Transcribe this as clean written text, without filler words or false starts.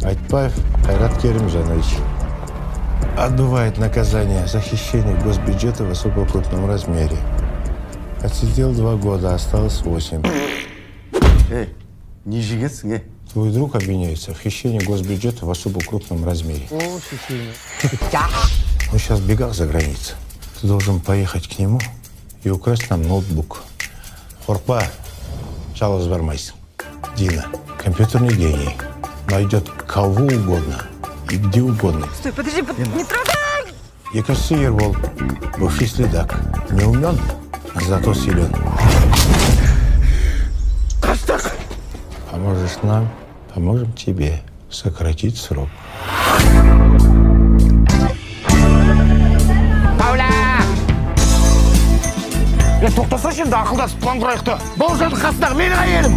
Айтбаев Кайрат Керимжанович отбывает наказание за хищение госбюджета в особо крупном размере. Отсидел 2 года, осталось 8. Не жигетсің, Твой друг обвиняется в хищении госбюджета в особо крупном размере. Он сейчас бегал за границу. Ты должен поехать к нему и украсть нам ноутбук. Хорпа, чалос бармайс. Дина, компьютерный гений, найдет кого угодно и где угодно. Стой, подожди, не трогай! Екаси Ербол, бывший следак, не умен, зато силен. Поможешь нам, поможем тебе сократить срок. Пауля! Тоқтаса şimdi ақылдасып план құрайық та. Бауыржанның қасындағы менің әйелім.